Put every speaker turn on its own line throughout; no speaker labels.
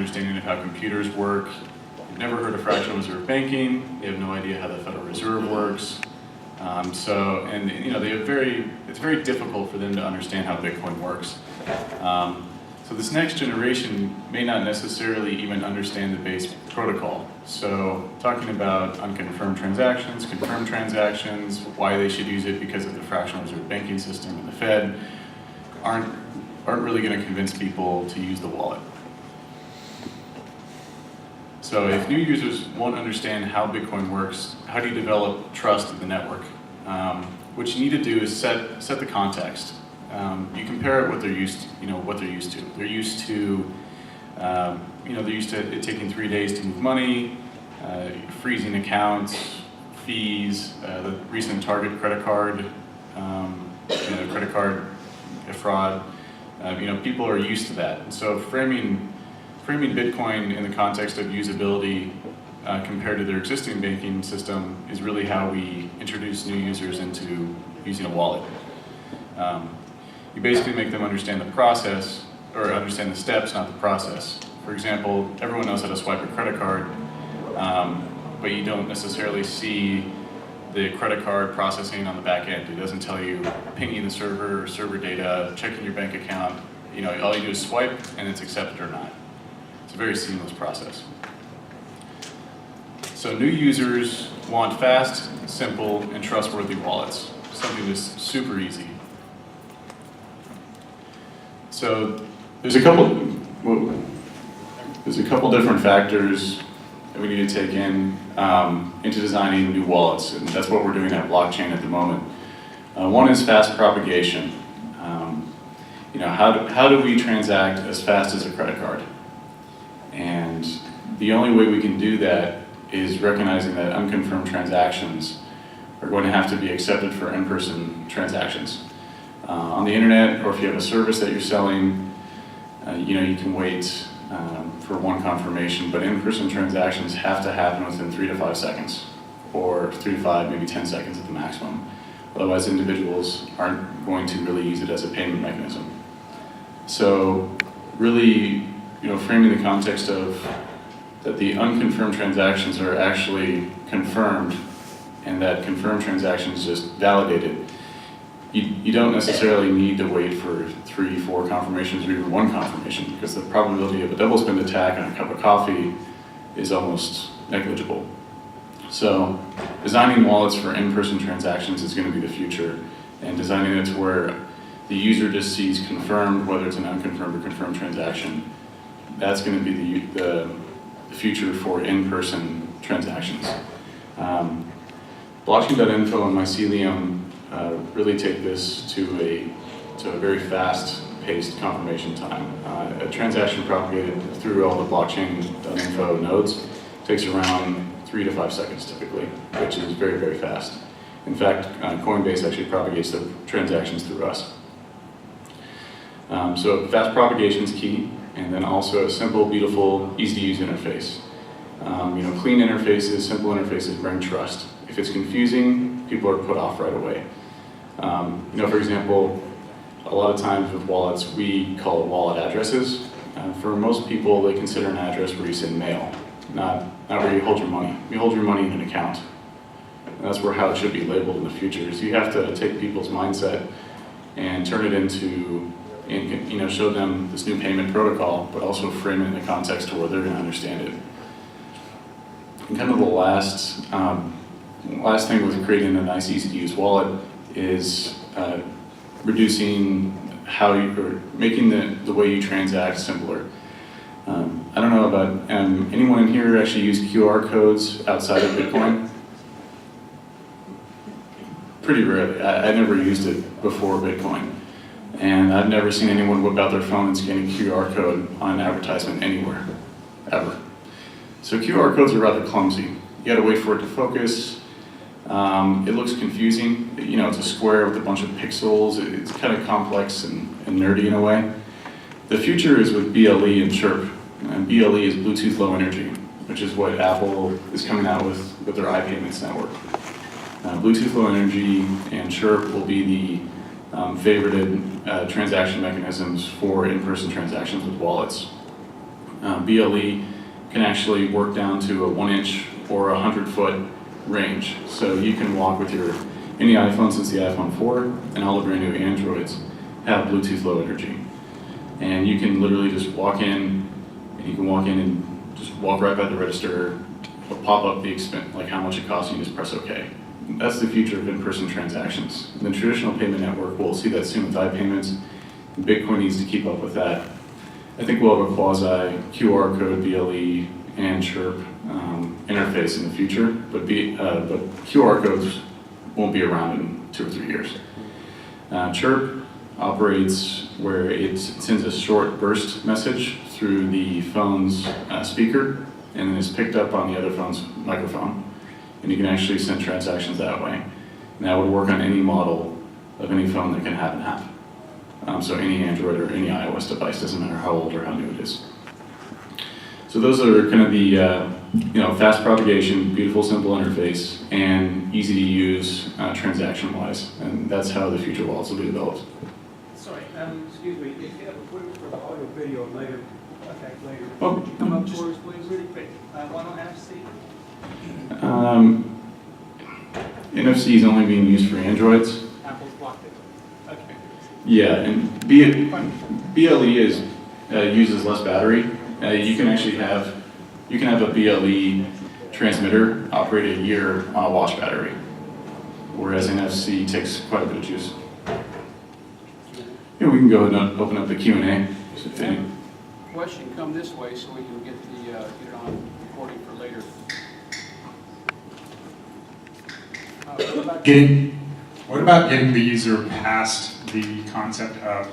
understanding of how computers work. They've never heard of fractional reserve banking. They have no idea how the Federal Reserve works. It's very difficult for them to understand how Bitcoin works. So this next generation may not necessarily even understand the base protocol. So talking about unconfirmed transactions, confirmed transactions, why they should use it because of the fractional reserve banking system and the Fed aren't really going to convince people to use the wallet. So if new users won't understand how Bitcoin works, how do you develop trust in the network? What you need to do is set the context. You compare it what they're used to. They're used to it taking 3 days to move money, freezing accounts, fees, the recent Target credit card, credit card fraud. People are used to that. And so framing Bitcoin in the context of usability compared to their existing banking system is really how we introduce new users into using a wallet. You basically make them understand the process, or understand the steps, not the process. For example, everyone knows how to swipe a credit card, but you don't necessarily see the credit card processing on the back end. It doesn't tell you pinging the server or server data, checking your bank account. All you do is swipe and it's accepted or not. It's a very seamless process. So new users want fast, simple, and trustworthy wallets. Something that's super easy. So there's a couple different factors that we need to take into designing new wallets, and that's what we're doing at Blockchain at the moment. One is fast propagation. How do we transact as fast as a credit card? And the only way we can do that is recognizing that unconfirmed transactions are going to have to be accepted for in-person transactions. On the internet, or if you have a service that you're selling, you can wait for one confirmation, but in-person transactions have to happen within 3 to 5 seconds, or 3 to 5, maybe 10 seconds at the maximum. Otherwise, individuals aren't going to really use it as a payment mechanism. So really, framing the context of that the unconfirmed transactions are actually confirmed, and that confirmed transactions just validated. You don't necessarily need to wait for 3, 4 confirmations or even 1 confirmation, because the probability of a double spend attack on a cup of coffee is almost negligible. So designing wallets for in-person transactions is going to be the future, and designing it to where the user just sees confirmed, whether it's an unconfirmed or confirmed transaction. That's going to be the future for in-person transactions. Blockchain.info and Mycelium really take this to a very fast-paced confirmation time. A transaction propagated through all the blockchain.info nodes takes around 3 to 5 seconds typically, which is very, very fast. In fact, Coinbase actually propagates the transactions through us. So fast propagation is key, and then also a simple, beautiful, easy-to-use interface. Clean interfaces, simple interfaces bring trust. If it's confusing, people are put off right away. For example, a lot of times with wallets, we call it wallet addresses. For most people, they consider an address where you send mail, not where you hold your money. You hold your money in an account. And that's how it should be labeled in the future. So you have to take people's mindset and turn it into, show them this new payment protocol, but also frame it in the context to where they're going to understand it. And kind of the last thing with creating a nice, easy-to-use wallet is reducing making the way you transact simpler. I don't know about anyone in here actually use QR codes outside of Bitcoin? Pretty rarely. I never used it before Bitcoin. And I've never seen anyone whip out their phone and scan a QR code on an advertisement anywhere, ever. So QR codes are rather clumsy. You gotta wait for it to focus. It looks confusing. It's a square with a bunch of pixels. It's kind of complex and nerdy in a way. The future is with BLE and Chirp. And BLE is Bluetooth Low Energy, which is what Apple is coming out with their iPayments network. Bluetooth Low Energy and Chirp will be the favorited transaction mechanisms for in-person transactions with wallets. BLE can actually work down to a 1-inch or a 100-foot range. So you can walk with any iPhone since the iPhone 4 and all the brand new Androids have Bluetooth Low Energy. And you can literally just walk in, and you can walk in and just walk right by the register. It'll pop up the expense, like how much it costs, and you just press OK. That's the future of in-person transactions. The traditional payment network will see that soon with iPayments. Bitcoin needs to keep up with that. I think we'll have a quasi QR code, BLE, and Chirp interface in the future, but QR codes won't be around in 2 or 3 years. Chirp operates where it sends a short burst message through the phone's speaker, and then it's picked up on the other phone's microphone, and you can actually send transactions that way. And that would work on any model of any phone that can have an app. So any Android or any iOS device, doesn't matter how old or how new it is. So those are kind of the fast propagation, beautiful, simple interface, and easy to use transaction-wise, and that's how the future wallets will be developed.
Sorry, excuse me, if you have equipment for the audio video later,
Oh,
would you come up for us, please, really quick? Why not NFC?
NFC is only being used for Androids.
Apple's blocked it. Okay.
Yeah, and BLE uses less battery. You can actually have a BLE transmitter operate a year on a wash battery, whereas NFC takes quite a bit of juice. Yeah, we can go ahead and open up the Q&A.
Question, come this way so we can get it on recording for later.
What about getting the user past the concept of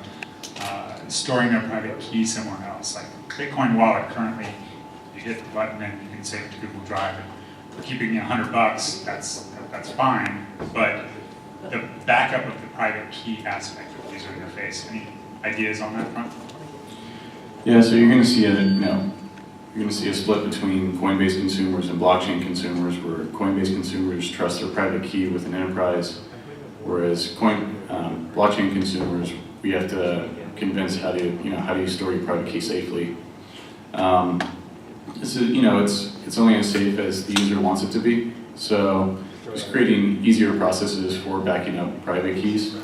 storing their private key somewhere else? Like Bitcoin Wallet currently, you hit the button and you can save it to Google Drive. And for keeping $100, that's fine. But the backup of the private key aspect of the user interface, any ideas on that front?
Yeah, so you're going to see a split between Coinbase consumers and blockchain consumers, where Coinbase consumers trust their private key with an enterprise, whereas blockchain consumers, we have to convince how do you store your private key safely. It's only as safe as the user wants it to be. So just creating easier processes for backing up private keys.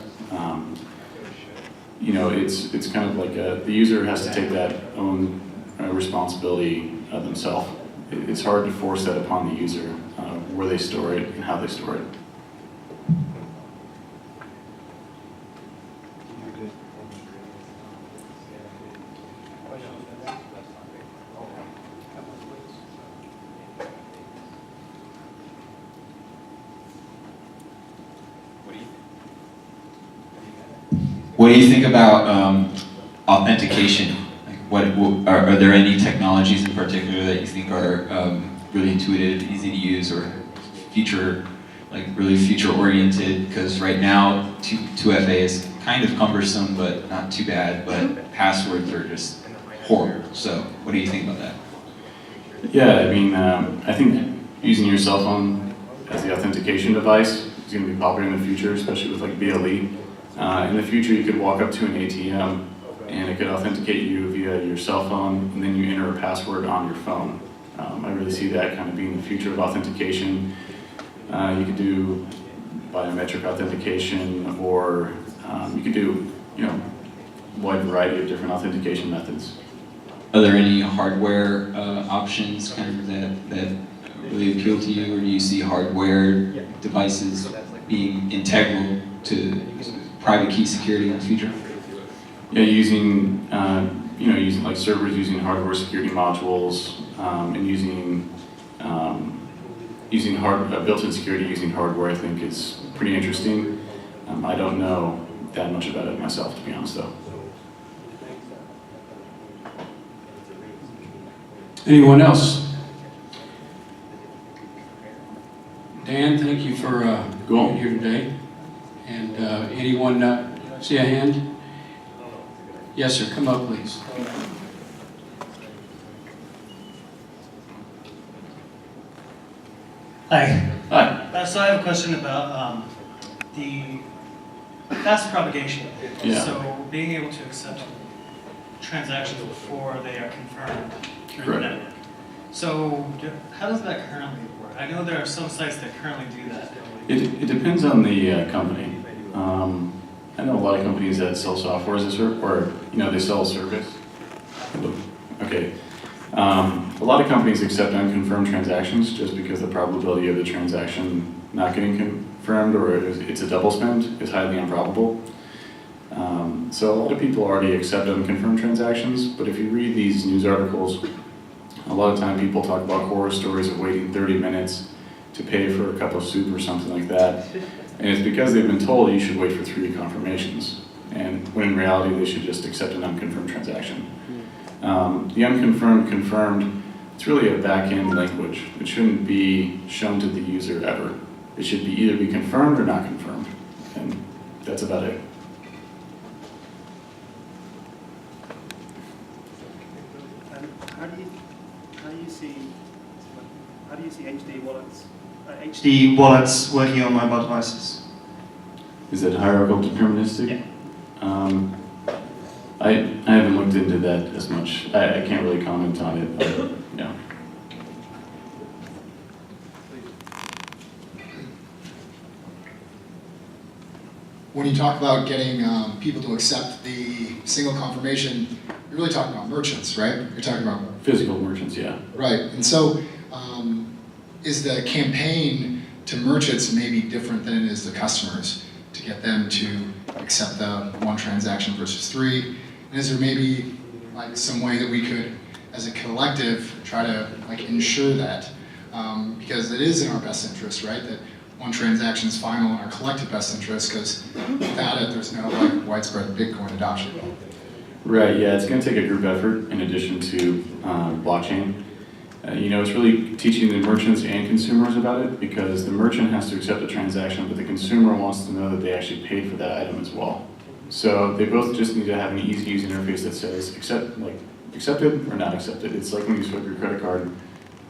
It's kind of like the user has to take that own responsibility themselves. It's hard to force that upon the user, where they store it and how they store it.
What do you think about authentication? Like, are there any technologies in particular that you think are really intuitive, easy to use, or really future-oriented? Because right now, 2FA is kind of cumbersome, but not too bad. But passwords are just horrible. So, what do you think about that?
Yeah, I mean, I think using your cell phone as the authentication device is going to be popular in the future, especially with like BLE. In the future, you could walk up to an ATM and it could authenticate you via your cell phone, and then you enter a password on your phone. I really see that kind of being the future of authentication. You could do biometric authentication, or you could do, a wide variety of different authentication methods.
Are there any hardware options kind of that really appeal to you, or do you see hardware devices being integral to private key security in the future?
Yeah, using like servers using hardware security modules, and using built-in security using hardware, I think is pretty interesting. I don't know that much about it myself, to be honest, though.
Anyone else? Dan, thank you for being here today. And anyone see a hand? Yes, sir. Come up, please.
Hi.
Hi.
So I have a question about the fast propagation.
Yeah.
So being able to accept transactions before they are confirmed. through the
Correct.
network. So how does that currently work? I know there are some sites that currently do that.
It depends on the company. I know a lot of companies that sell software as a service, or they sell a service. Okay. A lot of companies accept unconfirmed transactions just because the probability of the transaction not getting confirmed or it's a double spend is highly improbable. So a lot of people already accept unconfirmed transactions, but if you read these news articles, a lot of time people talk about horror stories of waiting 30 minutes to pay for a cup of soup or something like that. And it's because they've been told you should wait for 3 confirmations. And when in reality, they should just accept an unconfirmed transaction. The unconfirmed, confirmed, it's really a back-end language. It shouldn't be shown to the user ever. It should either be confirmed or not confirmed. And that's about it.
And how do you see HD wallets working on mobile devices?
Is it hierarchical deterministic?
Yeah.
I haven't looked into that as much. I can't really comment on it, but yeah.
When you talk about getting people to accept the single confirmation, you're really talking about merchants, right? You're talking about
Physical merchants, yeah.
right. And so, is the campaign to merchants maybe different than it is to customers to get them to accept the 1 transaction versus 3? And is there maybe like some way that we could, as a collective, try to like ensure that? Because it is in our best interest, right? That 1 transaction is final in our collective best interest, because without it, there's no like widespread Bitcoin adoption.
Right, yeah, it's going to take a group effort in addition to blockchain. It's really teaching the merchants and consumers about it, because the merchant has to accept the transaction, but the consumer wants to know that they actually paid for that item as well. So they both just need to have an easy user interface that says accepted or not accepted. It's like when you swipe your credit card,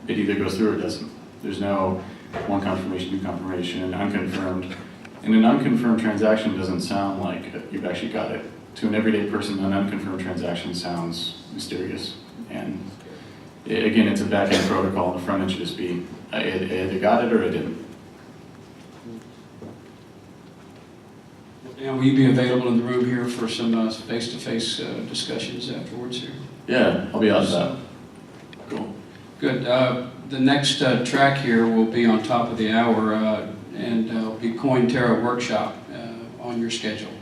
it either goes through or it doesn't. There's no 1 confirmation, 2 confirmation, and unconfirmed. And an unconfirmed transaction doesn't sound like you've actually got it. To an everyday person, an unconfirmed transaction sounds mysterious. And again, it's a back-end protocol. On the front end should just be, I either got it or I didn't.
And will you be available in the room here for some face-to-face discussions afterwards here?
Yeah, I'll be out of that. Cool.
Good. The next track here will be on top of the hour, and will be Coin Terra Workshop on your schedule.